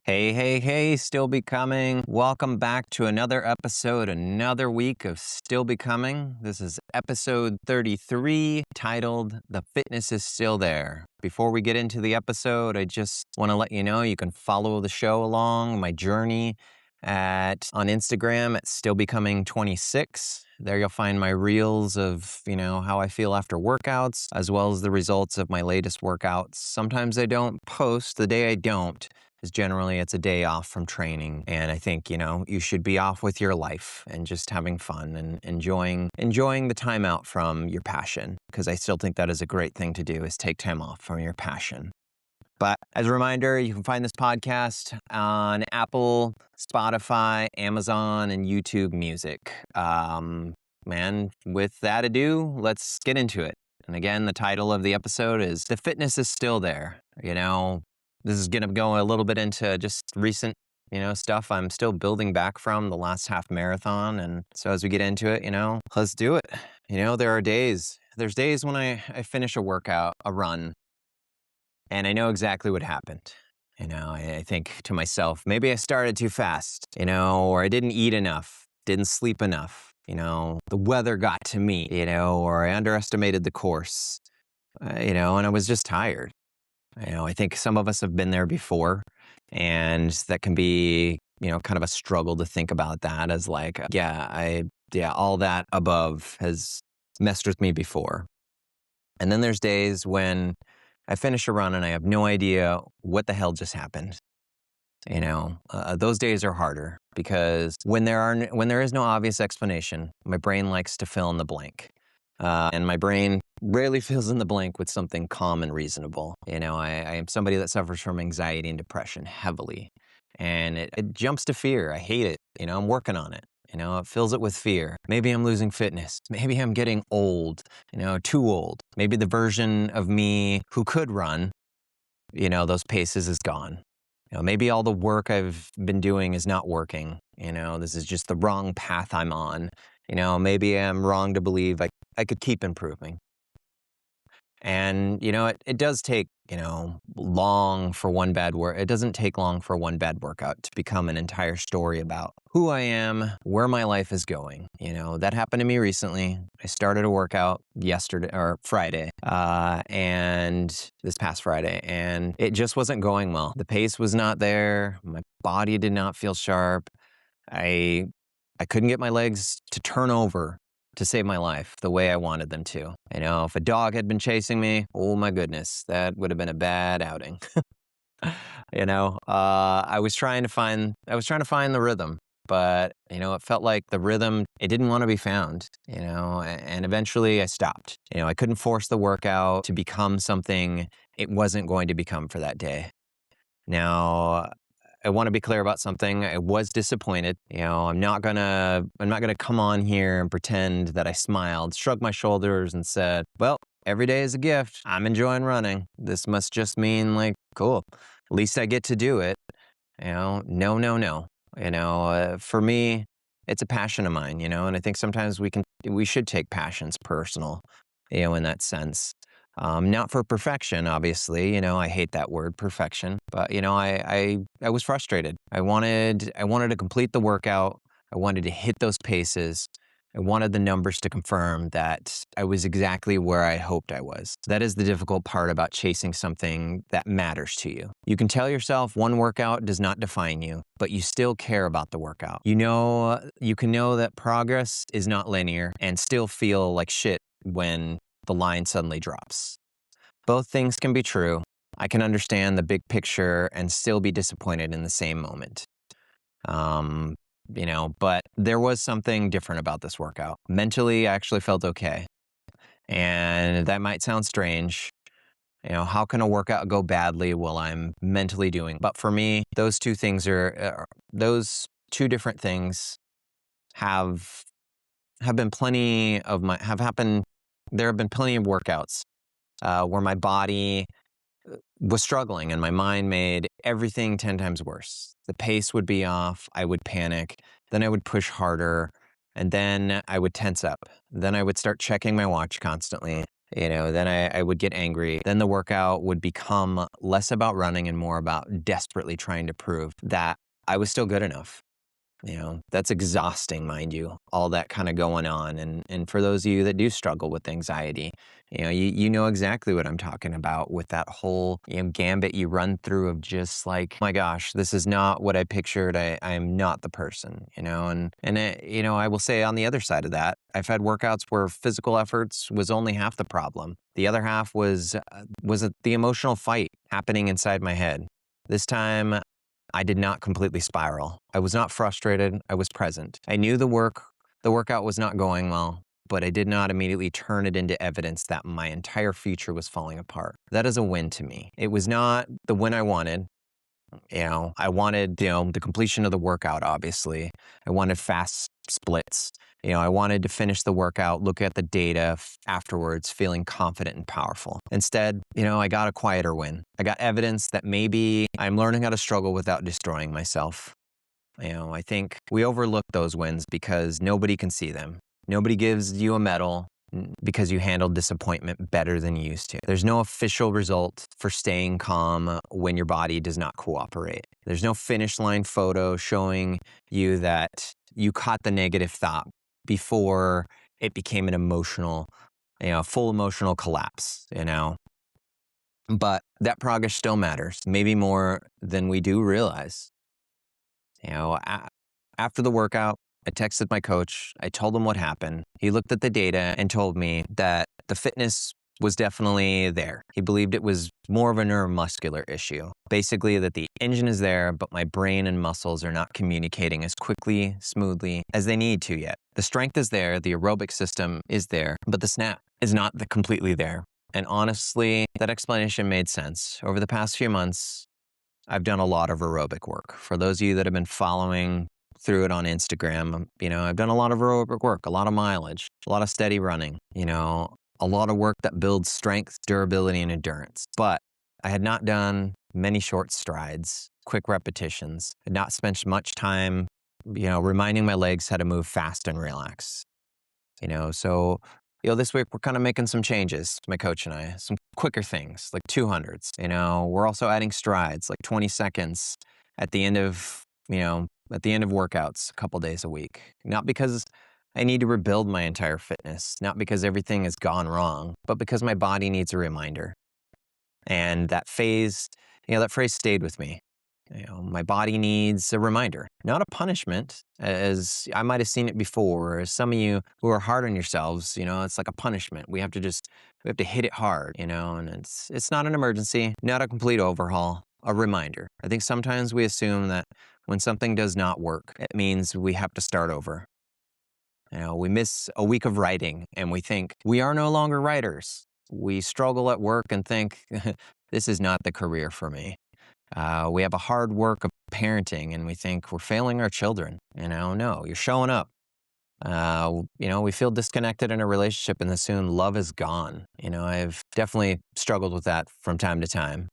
Hey, hey, hey, Still Becoming. Welcome back to another episode, another week of Still Becoming. This is episode 33, titled The Fitness is Still There. Before we get into the episode, I just want to let you know you can follow the show along my journey on Instagram at stillbecoming26. There you'll find my reels of, how I feel after workouts, as well as the results of my latest workouts. Sometimes I don't post. The day I don't is generally it's a day off from training. And I think, you should be off with your life and just having fun and enjoying the time out from your passion. Because I still think that is a great thing to do, is take time off from your passion. But as a reminder, you can find this podcast on Apple, Spotify, Amazon, and YouTube Music. With that ado, let's get into it. And again, the title of the episode is The Fitness is Still There. This is going to go a little bit into just recent, stuff I'm still building back from the last half marathon. And so as we get into it, let's do it. There's days when I finish a workout, a run, and I know exactly what happened. I think to myself, maybe I started too fast, or I didn't eat enough, didn't sleep enough, the weather got to me, or I underestimated the course, and I was just tired. I think some of us have been there before, and that can be, kind of a struggle to think about that as like, all that above has messed with me before. And then there's days when I finish a run and I have no idea what the hell just happened. Those days are harder because when there is no obvious explanation, my brain likes to fill in the blank. And my brain rarely fills in the blank with something calm and reasonable. I am somebody that suffers from anxiety and depression heavily. And it jumps to fear. I hate it. I'm working on it. It fills it with fear. Maybe I'm losing fitness. Maybe I'm getting old, too old. Maybe the version of me who could run, those paces is gone. Maybe all the work I've been doing is not working. This is just the wrong path I'm on. Maybe I'm wrong to believe I could keep improving. And, it does take, long for one bad work. It doesn't take long for one bad workout to become an entire story about who I am, where my life is going. That happened to me recently. I started a workout Friday, and this past Friday, and it just wasn't going well. The pace was not there. My body did not feel sharp. I couldn't get my legs to turn over to save my life the way I wanted them to. If a dog had been chasing me, oh my goodness, that would have been a bad outing. I was trying to find the rhythm, but it felt like the rhythm, it didn't want to be found, and eventually I stopped. I couldn't force the workout to become something it wasn't going to become for that day. Now, I want to be clear about something. I was disappointed. I'm not gonna come on here and pretend that I smiled, shrugged my shoulders, and said, "Well, every day is a gift. I'm enjoying running. This must just mean like, cool. At least I get to do it." No. For me, it's a passion of mine. And I think sometimes we should take passions personal. In that sense. Not for perfection, obviously. I hate that word, perfection. But I was frustrated. I wanted to complete the workout. I wanted to hit those paces. I wanted the numbers to confirm that I was exactly where I hoped I was. That is the difficult part about chasing something that matters to you. You can tell yourself one workout does not define you, but you still care about the workout. You can know that progress is not linear and still feel like shit when the line suddenly drops. Both things can be true. I can understand the big picture and still be disappointed in the same moment. But there was something different about this workout. Mentally, I actually felt okay. And that might sound strange. How can a workout go badly while I'm mentally doing? But for me, those two different things have been have happened. There have been plenty of workouts where my body was struggling and my mind made everything 10 times worse. The pace would be off. I would panic. Then I would push harder. And then I would tense up. Then I would start checking my watch constantly. Then I would get angry. Then the workout would become less about running and more about desperately trying to prove that I was still good enough. That's exhausting, mind you, all that kind of going on. And for those of you that do struggle with anxiety, you know exactly what I'm talking about with that whole gambit you run through of just like, oh my gosh, this is not what I pictured. I am not the person, I will say on the other side of that, I've had workouts where physical efforts was only half the problem. The other half was the emotional fight happening inside my head. This time, I did not completely spiral. I was not frustrated. I was present. I knew the workout was not going well, but I did not immediately turn it into evidence that my entire future was falling apart. That is a win to me. It was not the win I wanted. I wanted, the completion of the workout, obviously. I wanted fast splits. I wanted to finish the workout, look at the data afterwards, feeling confident and powerful. Instead, I got a quieter win. I got evidence that maybe I'm learning how to struggle without destroying myself. I think we overlook those wins because nobody can see them. Nobody gives you a medal because you handled disappointment better than you used to. There's no official result for staying calm when your body does not cooperate. There's no finish line photo showing you that you caught the negative thought before it became an emotional, full emotional collapse, But that progress still matters, maybe more than we do realize. After the workout, I texted my coach. I told him what happened. He looked at the data and told me that the fitness was definitely there. He believed it was more of a neuromuscular issue. Basically, that the engine is there, but my brain and muscles are not communicating as quickly, smoothly as they need to yet. The strength is there, the aerobic system is there, but the snap is not completely there. And honestly, that explanation made sense. Over the past few months, I've done a lot of aerobic work. For those of you that have been following through it on Instagram, I've done a lot of aerobic work, a lot of mileage, a lot of steady running, a lot of work that builds strength, durability, and endurance. But I had not done many short strides, quick repetitions, had not spent much time, reminding my legs how to move fast and relax. So this week we're kind of making some changes, my coach and I, some quicker things like 200s. We're also adding strides like 20 seconds at the end of, workouts a couple days a week. Not because I need to rebuild my entire fitness, not because everything has gone wrong, but because my body needs a reminder. And that phrase stayed with me. My body needs a reminder, not a punishment, as I might have seen it before. As some of you who are hard on yourselves, it's like a punishment. We have to hit it hard, and it's not an emergency, not a complete overhaul, a reminder. I think sometimes we assume that when something does not work, it means we have to start over. We miss a week of writing and we think we are no longer writers. We struggle at work and think this is not the career for me. We have a hard work of parenting and we think we're failing our children. No, you're showing up. We feel disconnected in a relationship and then soon love is gone. I've definitely struggled with that from time to time.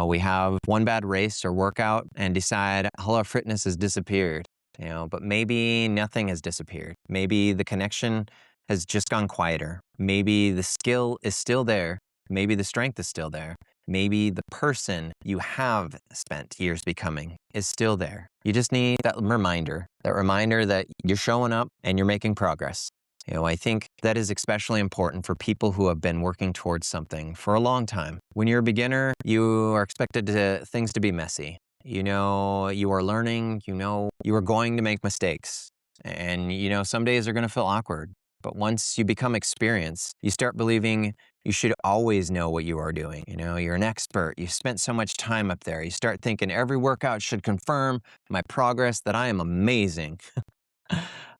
We have one bad race or workout and decide all our fitness has disappeared. But maybe nothing has disappeared. Maybe the connection has just gone quieter. Maybe the skill is still there. Maybe the strength is still there. Maybe the person you have spent years becoming is still there. You just need that reminder that you're showing up and you're making progress. I think that is especially important for people who have been working towards something for a long time. When you're a beginner, you are expected things to be messy. You are learning, you are going to make mistakes. And, some days are going to feel awkward. But once you become experienced, you start believing you should always know what you are doing. You're an expert. You've spent so much time up there. You start thinking every workout should confirm my progress, that I am amazing.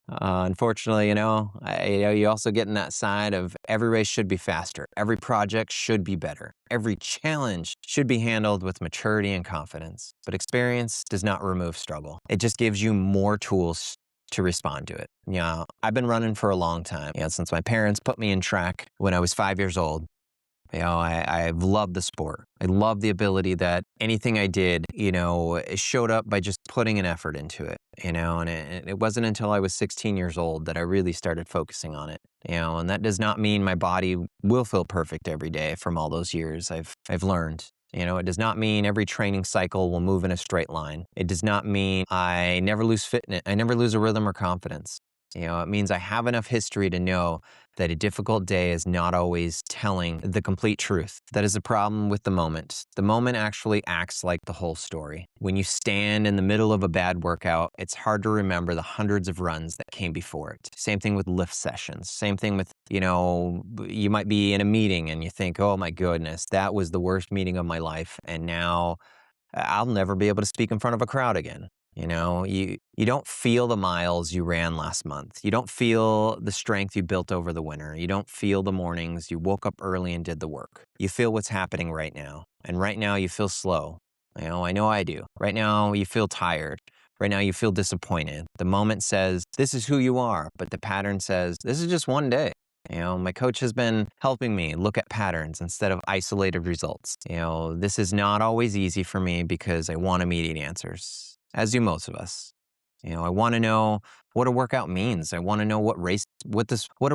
Unfortunately, you also get in that side of every race should be faster. Every project should be better. Every challenge should be handled with maturity and confidence. But experience does not remove struggle. It just gives you more tools to respond to it. I've been running for a long time, since my parents put me in track when I was 5 years old. I've loved the sport. I love the ability that anything I did, it showed up by just putting an effort into it, and it wasn't until I was 16 years old that I really started focusing on it, and that does not mean my body will feel perfect every day from all those years I've learned. It does not mean every training cycle will move in a straight line. It does not mean I never lose fitness. I never lose a rhythm or confidence. It means I have enough history to know that a difficult day is not always telling the complete truth. That is a problem with the moment. The moment actually acts like the whole story. When you stand in the middle of a bad workout, it's hard to remember the hundreds of runs that came before it. Same thing with lift sessions. Same thing with, you might be in a meeting and you think, oh my goodness, that was the worst meeting of my life. And now I'll never be able to speak in front of a crowd again. You don't feel the miles you ran last month. You don't feel the strength you built over the winter. You don't feel the mornings you woke up early and did the work. You feel what's happening right now. And right now you feel slow. I know I do. Right now you feel tired. Right now you feel disappointed. The moment says, this is who you are. But the pattern says, this is just one day. My coach has been helping me look at patterns instead of isolated results. This is not always easy for me because I want immediate answers, as do most of us. I want to know what a workout means. I want to know what a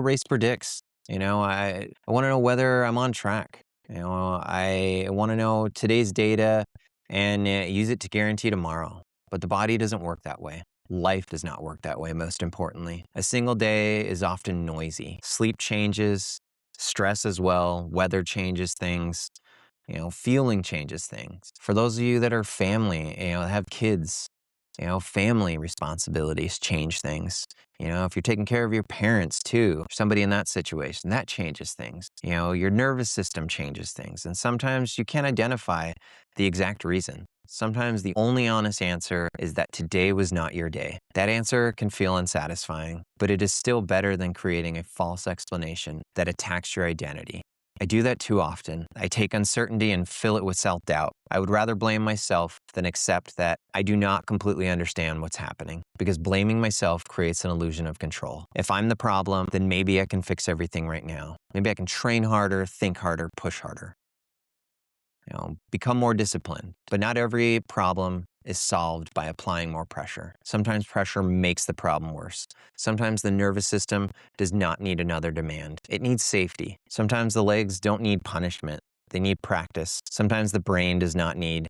race predicts. I want to know whether I'm on track. I want to know today's data and use it to guarantee tomorrow. But the body doesn't work that way. Life does not work that way, most importantly. A single day is often noisy. Sleep changes, stress as well, weather changes things, feeling changes things. For those of you that are family, have kids, family responsibilities change things. If you're taking care of your parents too, somebody in that situation, that changes things. Your nervous system changes things. And sometimes you can't identify the exact reason. Sometimes the only honest answer is that today was not your day. That answer can feel unsatisfying, but it is still better than creating a false explanation that attacks your identity. I do that too often. I take uncertainty and fill it with self-doubt. I would rather blame myself than accept that I do not completely understand what's happening, because blaming myself creates an illusion of control. If I'm the problem, then maybe I can fix everything right now. Maybe I can train harder, think harder, push harder. Become more disciplined. But not every problem is solved by applying more pressure. Sometimes pressure makes the problem worse. Sometimes the nervous system does not need another demand. It needs safety. Sometimes the legs don't need punishment. They need practice. Sometimes the brain does not need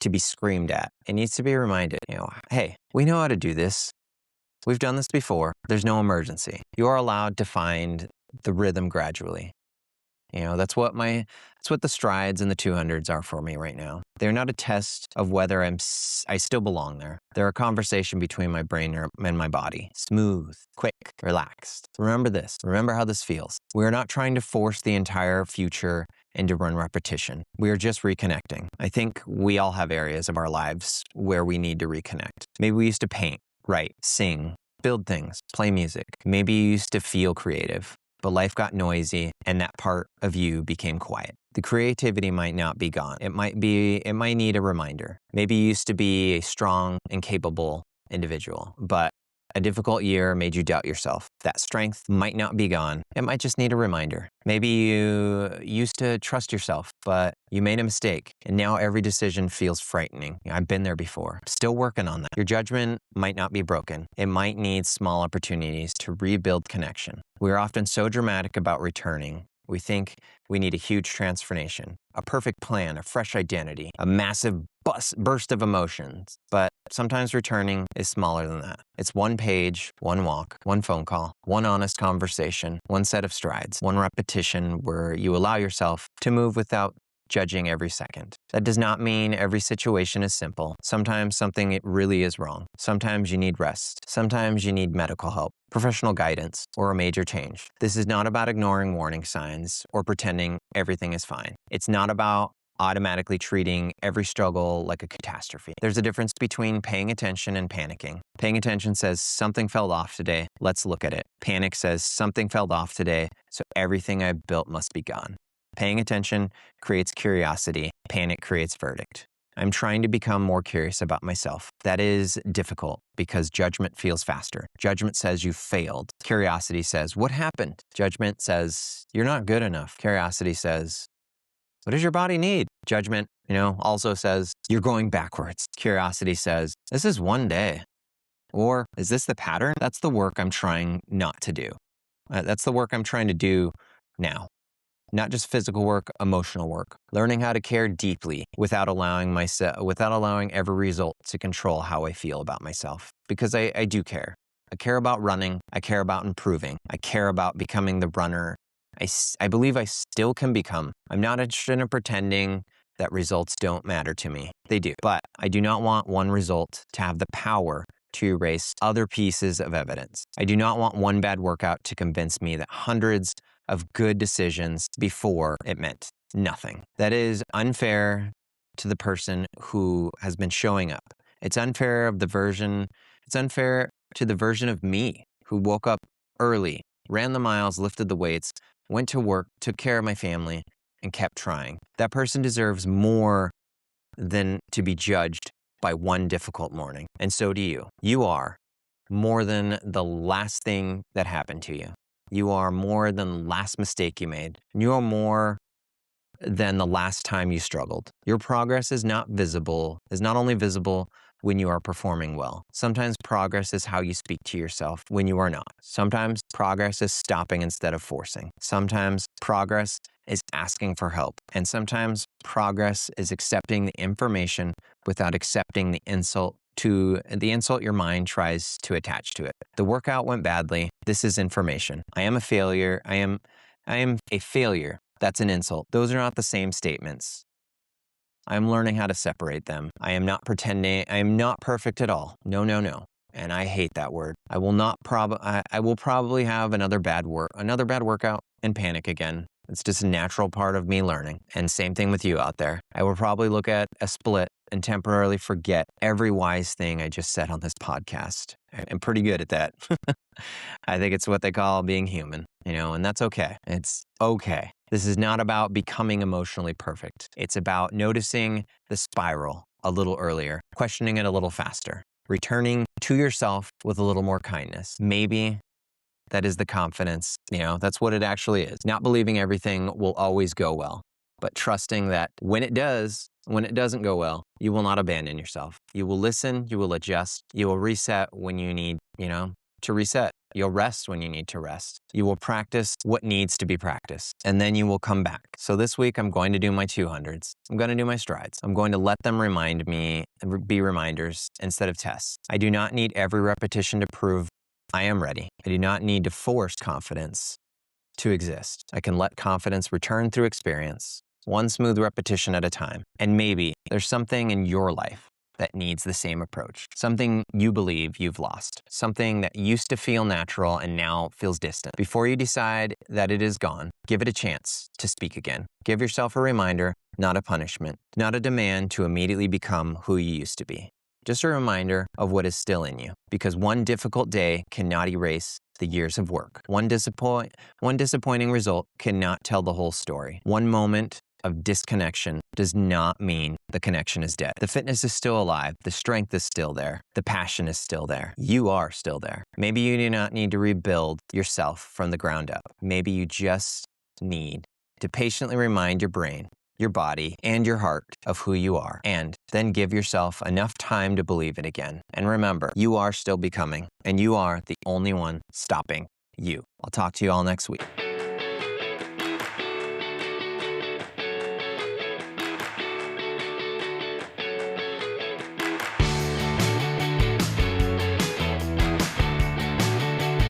to be screamed at. It needs to be reminded, hey, we know how to do this. We've done this before. There's no emergency. You are allowed to find the rhythm gradually. That's what the strides and the 200s are for me right now. They're not a test of whether I still belong there. They're a conversation between my brain and my body. Smooth, quick, relaxed. Remember this. Remember how this feels. We're not trying to force the entire future into run repetition. We are just reconnecting. I think we all have areas of our lives where we need to reconnect. Maybe we used to paint, write, sing, build things, play music. Maybe you used to feel creative, but life got noisy and that part of you became quiet. The creativity might not be gone. It might need a reminder. Maybe you used to be a strong and capable individual, but a difficult year made you doubt yourself. That strength might not be gone. It might just need a reminder. Maybe you used to trust yourself, but you made a mistake, and now every decision feels frightening. I've been there before. Still working on that. Your judgment might not be broken. It might need small opportunities to rebuild connection. We're often so dramatic about returning. We think we need a huge transformation, a perfect plan, a fresh identity, a massive burst of emotions. But sometimes returning is smaller than that. It's one page, one walk, one phone call, one honest conversation, one set of strides, one repetition where you allow yourself to move without judging every second. That does not mean every situation is simple. Sometimes something it really is wrong. Sometimes you need rest. Sometimes you need medical help, professional guidance, or a major change. This is not about ignoring warning signs or pretending everything is fine. It's not about automatically treating every struggle like a catastrophe. There's a difference between paying attention and panicking. Paying attention says something fell off today. Let's look at it. Panic says something fell off today, so everything I've built must be gone. Paying attention creates curiosity. Panic creates verdict. I'm trying to become more curious about myself. That is difficult because judgment feels faster. Judgment says you failed. Curiosity says, what happened? Judgment says, you're not good enough. Curiosity says, What does your body need? Judgment, also says you're going backwards. Curiosity says, this is one day. Or is this the pattern? That's the work I'm trying not to do. That's the work I'm trying to do now. Not just physical work, emotional work. Learning how to care deeply without allowing every result to control how I feel about myself. Because I do care. I care about running. I care about improving. I care about becoming the runner I believe I still can become. I'm not interested in pretending that results don't matter to me. They do. But I do not want one result to have the power to erase other pieces of evidence. I do not want one bad workout to convince me that hundreds of good decisions before it meant nothing. That is unfair to the person who has been showing up. It's unfair to the version of me who woke up early, ran the miles, lifted the weights, went to work, took care of my family, and kept trying. That person deserves more than to be judged by one difficult morning. And so do you. You are more than the last thing that happened to you. You are more than the last mistake you made. You are more than the last time you struggled. Your progress is not only visible when you are performing well. Sometimes progress is how you speak to yourself when you are not. Sometimes progress is stopping instead of forcing. Sometimes progress is asking for help. And sometimes progress is accepting the information without accepting the insult your mind tries to attach to it. The workout went badly. This is information. I am a failure. I am a failure. That's an insult. Those are not the same statements. I'm learning how to separate them. I am not pretending. I am not perfect at all. No. And I hate that word. I will probably have another bad workout and panic again. It's just a natural part of me learning. And same thing with you out there. I will probably look at a split and temporarily forget every wise thing I just said on this podcast. I'm pretty good at that. I think it's what they call being human, and that's okay. It's okay. This is not about becoming emotionally perfect. It's about noticing the spiral a little earlier, questioning it a little faster, returning to yourself with a little more kindness. Maybe that is the confidence. That's what it actually is. Not believing everything will always go well, but trusting that when it doesn't go well, you will not abandon yourself. You will listen, you will adjust, you will reset when you need, to reset. You'll rest when you need to rest. You will practice what needs to be practiced, and then you will come back. So this week, I'm going to do my 200s. I'm going to do my strides. I'm going to let them be reminders instead of tests. I do not need every repetition to prove I am ready. I do not need to force confidence to exist. I can let confidence return through experience, one smooth repetition at a time. And maybe there's something in your life that needs the same approach. Something you believe you've lost. Something that used to feel natural and now feels distant. Before you decide that it is gone, give it a chance to speak again. Give yourself a reminder, not a punishment, not a demand to immediately become who you used to be. Just a reminder of what is still in you. Because one difficult day cannot erase the years of work. One disappointing result cannot tell the whole story. One moment of disconnection does not mean the connection is dead. The fitness is still alive. The strength is still there. The passion is still there. You are still there. Maybe you do not need to rebuild yourself from the ground up. Maybe you just need to patiently remind your brain, your body, and your heart of who you are, and then give yourself enough time to believe it again. And remember, you are still becoming, and you are the only one stopping you. I'll talk to you all next week.